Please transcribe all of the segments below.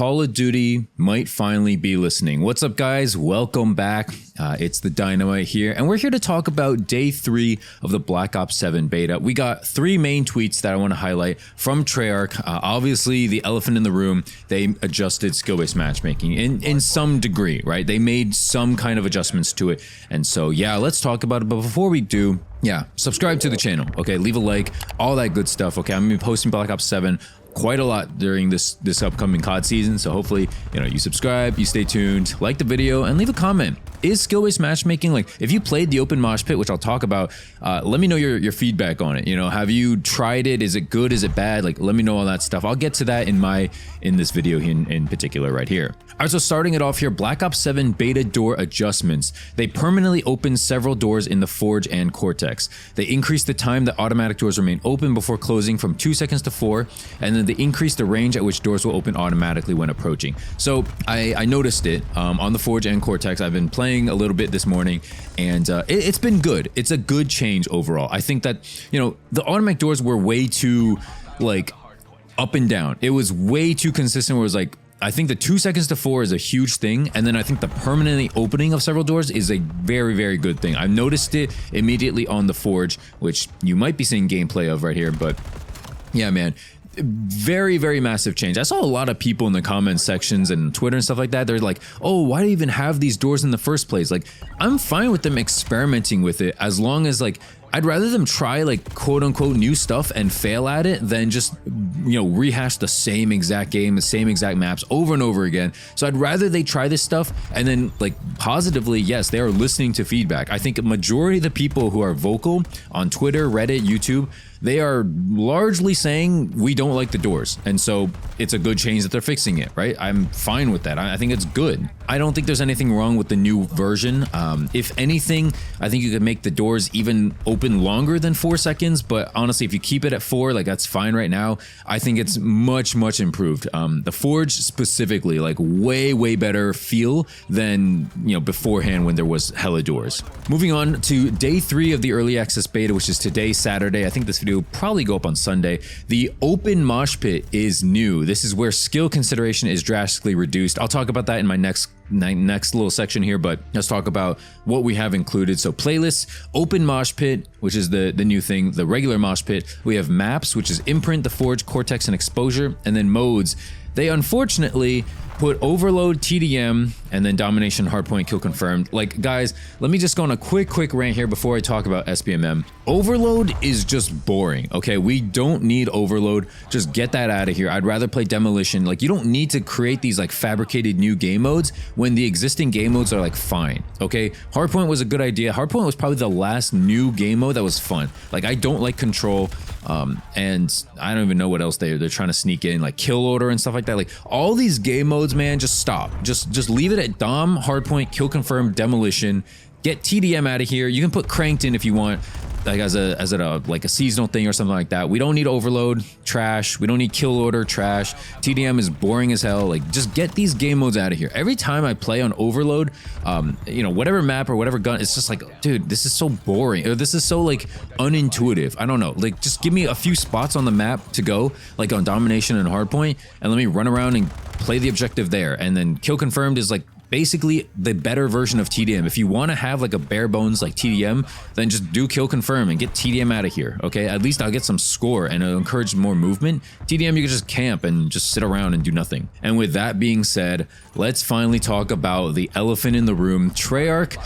Call of Duty might finally be listening. What's up, guys? Welcome back. It's the Dynamite here, and we're here to talk about day 3 of the Black Ops 7 beta. We got 3 main tweets that I want to highlight from Treyarch. Obviously, the elephant in the room, they adjusted skill-based matchmaking in some degree, right? They made some kind of adjustments to it, and so yeah, let's talk about it. But before we do, yeah, subscribe to the channel, okay? Leave a like, all that good stuff, okay? I'm gonna be posting Black Ops 7 quite a lot during this upcoming COD season, so hopefully, you know, you subscribe, you stay tuned, like the video, and leave a comment. Is skill-based matchmaking, like, if you played the open mosh pit, which I'll talk about, let me know your feedback on it. You know, have you tried it? Is it good? Is it bad? Like, let me know all that stuff. I'll get to that in this video in particular right here. All right, so starting it off here, Black Ops 7 beta door adjustments. They permanently opened several doors in the Forge and Cortex. They increased the time that automatic doors remain open before closing from 2 seconds to 4, and then they increased the range at which doors will open automatically when approaching. So I noticed it on the Forge and Cortex. I've been playing a little bit this morning, and it's been good. It's a good change overall. I think that, you know, the automatic doors were way too, like, up and down. It was way too consistent where it was like, I think the 2 seconds to 4 is a huge thing, and then I think the permanently opening of several doors is a very, very good thing. I've noticed it immediately on the Forge, which you might be seeing gameplay of right here, but yeah, man. Very, very massive change. I saw a lot of people in the comments sections and Twitter and stuff like that. They're like, oh, why do you even have these doors in the first place? Like, I'm fine with them experimenting with it, as long as, like, I'd rather them try, like, quote unquote new stuff and fail at it than just, you know, rehash the same exact game, the same exact maps over and over again. So I'd rather they try this stuff and then, like, positively, yes, they are listening to feedback. I think a majority of the people who are vocal on Twitter, Reddit, YouTube, they are largely saying we don't like the doors, and so it's a good change that they're fixing it, right? I'm fine with that. I think it's good. I don't think there's anything wrong with the new version. If anything, I think you could make the doors even open longer than 4 seconds, but honestly, if you keep it at 4, like, that's fine right now. I think it's much, much improved. The Forge specifically, like, way, way better feel than, you know, beforehand when there was hella doors. Moving on to day 3 of the early access beta, which is today, Saturday. I think this video will probably go up on Sunday. The open mosh pit is new. This is where skill consideration is drastically reduced. I'll talk about that in my next little section here, but let's talk about what we have included. So playlists, open mosh pit, which is the new thing, the regular mosh pit. We have maps, which is imprint, the Forge, Cortex, and exposure, and then modes. They unfortunately put overload, TDM, and then domination, hardpoint, kill confirmed. Like, guys, let me just go on a quick rant here before I talk about SBMM. Overload is just boring, okay? We don't need overload. Just get that out of here. I'd rather play demolition. Like, you don't need to create these, like, fabricated new game modes when the existing game modes are, like, fine, okay? Hardpoint was a good idea. Hardpoint was probably the last new game mode that was fun. Like, I don't like control, and I don't even know what else they're trying to sneak in, like kill order and stuff like that. Like, all these game modes, man, just stop. Just leave it at dom, hardpoint, kill confirm, demolition. Get TDM out of here. You can put cranked in if you want, like as a seasonal thing or something like that. We don't need overload, trash. We don't need kill order, trash. TDM is boring as hell. Like, just get these game modes out of here. Every time I play on overload, you know, whatever map or whatever gun, it's just like, dude, this is so boring, or this is so, like, unintuitive. I don't know, like, just give me a few spots on the map to go, like on domination and hardpoint, and let me run around and play the objective there. And then kill confirmed is, like, basically the better version of TDM. If you want to have, like, a bare bones like TDM, then just do kill confirm and get TDM out of here, okay? At least I'll get some score and it'll encourage more movement. TDM, you can just camp and just sit around and do nothing. And with that being said, let's finally talk about the elephant in the room. Treyarch,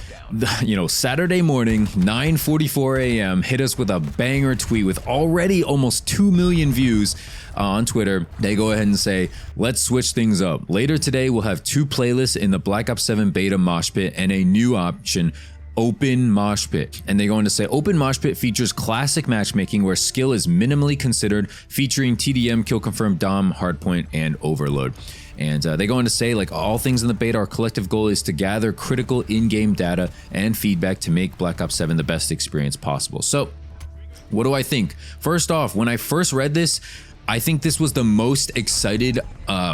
you know, Saturday morning, 9:44 a.m., hit us with a banger tweet with already almost 2 million views on Twitter. They go ahead and say, let's switch things up. Later today, we'll have 2 playlists in the Black Ops 7 beta mosh pit and a new option, open mosh pit. And they go on to say, open mosh pit features classic matchmaking where skill is minimally considered, featuring TDM, kill confirm, dom, hardpoint, and overload. And they go on to say, like, all things in the beta, our collective goal is to gather critical in-game data and feedback to make Black Ops 7 the best experience possible. So what do I think? First off, when I first read this, I think this was the most excited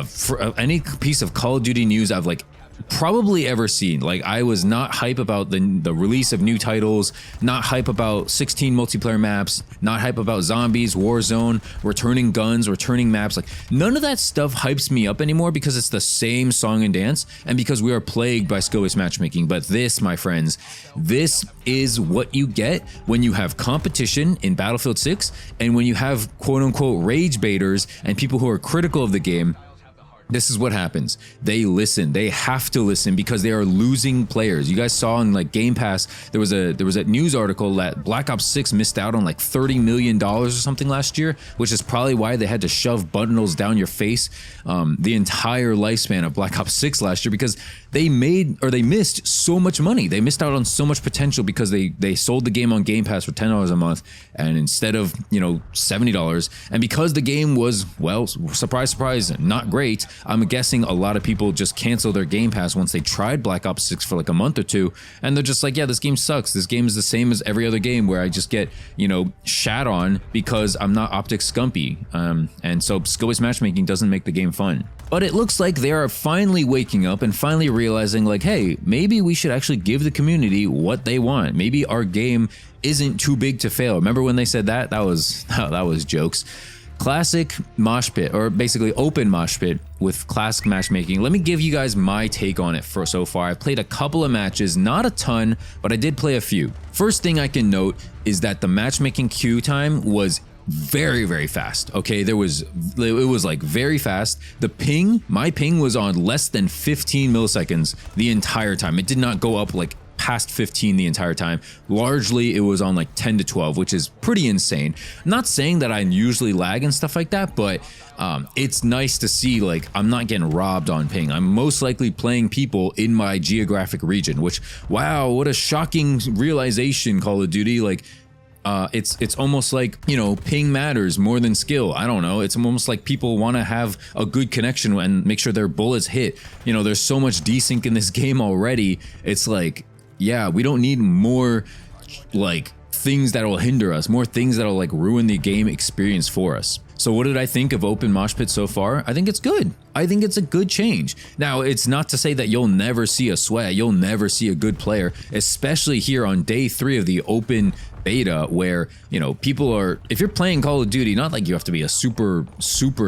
for any piece of Call of Duty news I've, like, probably ever seen. Like, I was not hype about the release of new titles, not hype about 16 multiplayer maps, not hype about zombies, Warzone, returning guns, returning maps. Like, none of that stuff hypes me up anymore because it's the same song and dance, and because we are plagued by skill-based matchmaking. But this, my friends, this is what you get when you have competition in Battlefield 6, and when you have quote-unquote rage baiters and people who are critical of the game. This is what happens. They listen. They have to listen because they are losing players. You guys saw in like Game Pass, there was a news article that Black Ops 6 missed out on like $30 million or something last year, which is probably why they had to shove bundles down your face the entire lifespan of Black Ops 6 last year, because they missed so much money. They missed out on so much potential because they sold the game on Game Pass for $10 a month, and instead of, you know, $70, and because the game was, well, surprise, surprise, not great. I'm guessing a lot of people just cancel their Game Pass once they tried Black Ops 6 for like a month or two, and they're just like, yeah, this game sucks. This game is the same as every other game where I just get, you know, shat on because I'm not optics scumpy. And so skill-based matchmaking doesn't make the game fun. But it looks like they are finally waking up and finally realizing, like, hey, maybe we should actually give the community what they want. Maybe our game isn't too big to fail. Remember when they said that? That was jokes. Classic mosh pit, or basically open mosh pit with classic matchmaking. Let me give you guys my take on it for so far. I've played a couple of matches, not a ton, but I did play a few. First thing I can note is that the matchmaking queue time was very, very fast. Okay, it was like very fast. The ping, my ping was on less than 15 milliseconds the entire time. It did not go up like past 15 the entire time. Largely it was on like 10 to 12, which is pretty insane. I'm not saying that I usually lag and stuff like that, but it's nice to see like I'm not getting robbed on ping. I'm most likely playing people in my geographic region, which, wow, what a shocking realization, Call of Duty. Like, it's almost like, you know, ping matters more than skill. I don't know. It's almost like people want to have a good connection and make sure their bullets hit. You know, there's so much desync in this game already. It's like, yeah, we don't need more like things that will hinder us, more things that will like ruin the game experience for us. So what did I think of open mosh pit so far? I think it's good. I think it's a good change. Now, it's not to say that you'll never see a sweat, you'll never see a good player, especially here on day 3 of the open beta, where, you know, people are, if you're playing Call of Duty, not like you have to be a super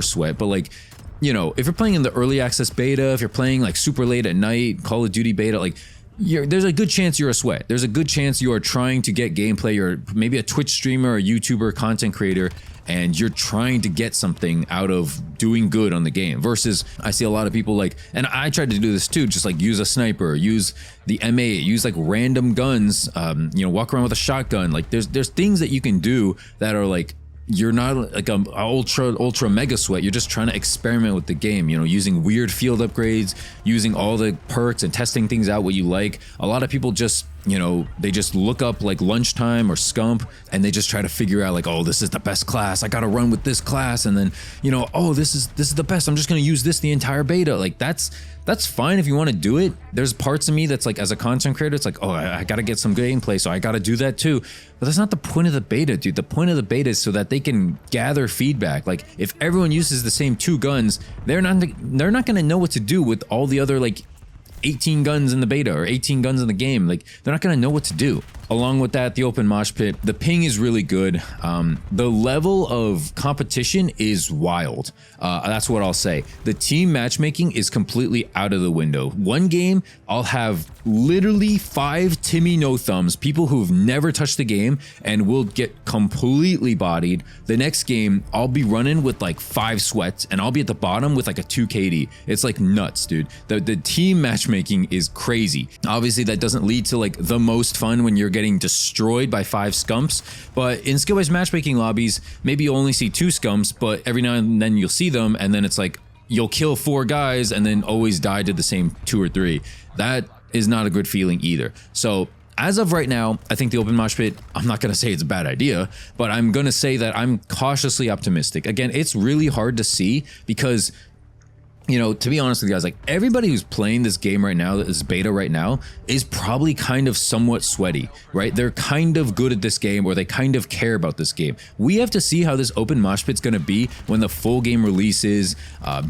sweat, but like, you know, if you're playing in the early access beta, if you're playing like super late at night, Call of Duty beta, like, there's a good chance you're a sweat. There's a good chance you are trying to get gameplay. You're maybe a Twitch streamer, a YouTuber, content creator, and you're trying to get something out of doing good on the game. Versus, I see a lot of people like, and I tried to do this too, just like use a sniper, use the M8, use like random guns, you know, walk around with a shotgun. Like there's things that you can do that are like, you're not like a ultra mega sweat. You're just trying to experiment with the game, you know, using weird field upgrades, using all the perks and testing things out what you like. A lot of people just, you know, they just look up like lunchtime or scump and they just try to figure out like, oh, this is the best class, I gotta run with this class, and then, you know, oh, this is the best, I'm just gonna use this the entire beta. Like that's fine if you want to do it. There's parts of me that's like, as a content creator, it's like, oh, I gotta get some gameplay, so I gotta do that too. But that's not the point of the beta, dude. The point of the beta is so that they can gather feedback. Like if everyone uses the same 2 guns, they're not gonna know what to do with all the other like 18 guns in the beta or 18 guns in the game. Like they're not gonna know what to do. Along with that, the open mosh pit, the ping is really good. The level of competition is wild. That's what I'll say. The team matchmaking is completely out of the window. One game, I'll have literally 5 Timmy no thumbs, people who've never touched the game, and will get completely bodied. The next game, I'll be running with like 5 sweats, and I'll be at the bottom with like a 2 KD. It's like nuts, dude. The team matchmaking is crazy. Obviously, that doesn't lead to like the most fun when you're getting destroyed by 5 scumps, but in skill-based matchmaking lobbies, maybe you'll only see 2 scumps, but every now and then you'll see them, and then it's like you'll kill 4 guys and then always die to the same 2 or 3. That is not a good feeling either. So as of right now, I think the open mosh pit, I'm not gonna say it's a bad idea, but I'm gonna say that I'm cautiously optimistic. Again, it's really hard to see because you know, to be honest with you guys, like everybody who's playing this game right now, this beta right now, is probably kind of somewhat sweaty, right? They're kind of good at this game, or they kind of care about this game. We have to see how this open mosh pit's gonna be when the full game releases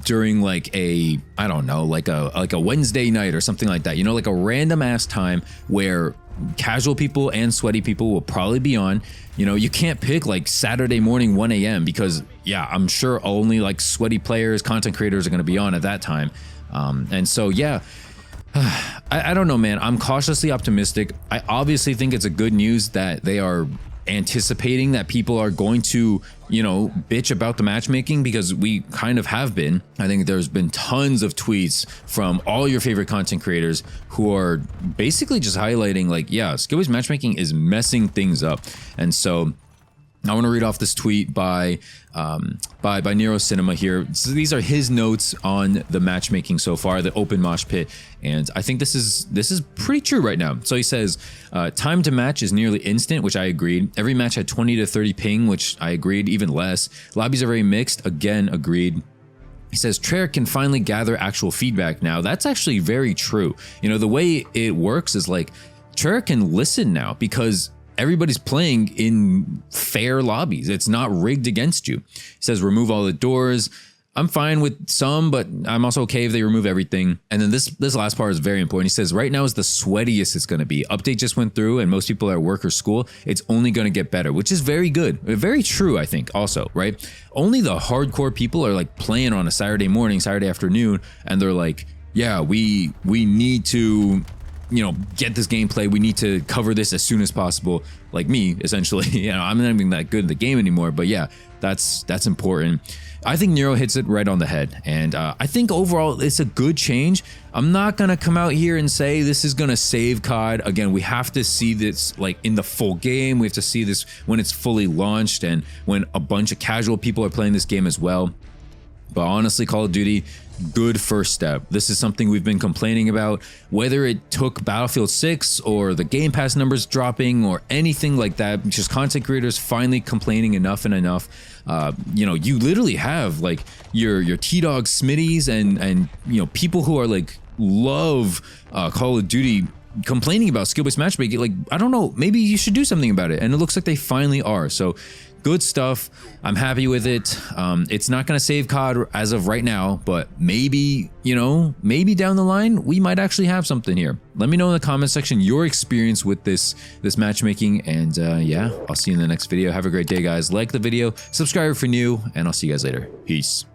during like a, I don't know, like a Wednesday night or something like that. You know, like a random ass time where casual people and sweaty people will probably be on. You know, you can't pick like Saturday morning 1 a.m. because yeah, I'm sure only like sweaty players, content creators are going to be on at that time. And so yeah, I don't know, man. I'm cautiously optimistic. I obviously think it's a good news that they are anticipating that people are going to, you know, bitch about the matchmaking, because we kind of have been. I think there's been tons of tweets from all your favorite content creators who are basically just highlighting like, yeah, skill-based matchmaking is messing things up. And so I want to read off this tweet by Nero Cinema here. So these are his notes on the matchmaking so far, the open mosh pit, and I think this is pretty true right now. So he says, time to match is nearly instant, which I agreed. Every match had 20 to 30 ping, which I agreed, even less. Lobbies are very mixed, again, agreed. He says Treyarch can finally gather actual feedback now. That's actually very true. You know, the way it works is like Treyarch can listen now because everybody's playing in fair lobbies. It's not rigged against you. He says remove all the doors. I'm fine with some, but I'm also okay if they remove everything. And then this last part is very important. He says right now is the sweatiest it's going to be. Update just went through and most people are at work or school. It's only going to get better, which is very good. Very true, I think, also, right? Only the hardcore people are like playing on a Saturday morning, Saturday afternoon, and they're like, yeah, we need to, you know, get this gameplay. We need to cover this as soon as possible. Like me, essentially. You know, I'm not even that good at the game anymore, but yeah, that's important. I think Nero hits it right on the head, and I think overall it's a good change. I'm not gonna come out here and say this is gonna save COD. Again, we have to see this like in the full game. We have to see this when it's fully launched and when a bunch of casual people are playing this game as well. But honestly, Call of Duty, good first step. This is something we've been complaining about, whether it took Battlefield 6 or the Game Pass numbers dropping or anything like that. Just content creators finally complaining enough and enough. You know, you literally have like your T-Dog Smitties and you know, people who are like love Call of Duty complaining about skill-based matchmaking. Like, I don't know, maybe you should do something about it. And it looks like they finally are. So good stuff. I'm happy with it. It's not going to save COD as of right now, but maybe, you know, maybe down the line, we might actually have something here. Let me know in the comment section your experience with this matchmaking. And yeah, I'll see you in the next video. Have a great day, guys. Like the video, subscribe if you're new, and I'll see you guys later. Peace.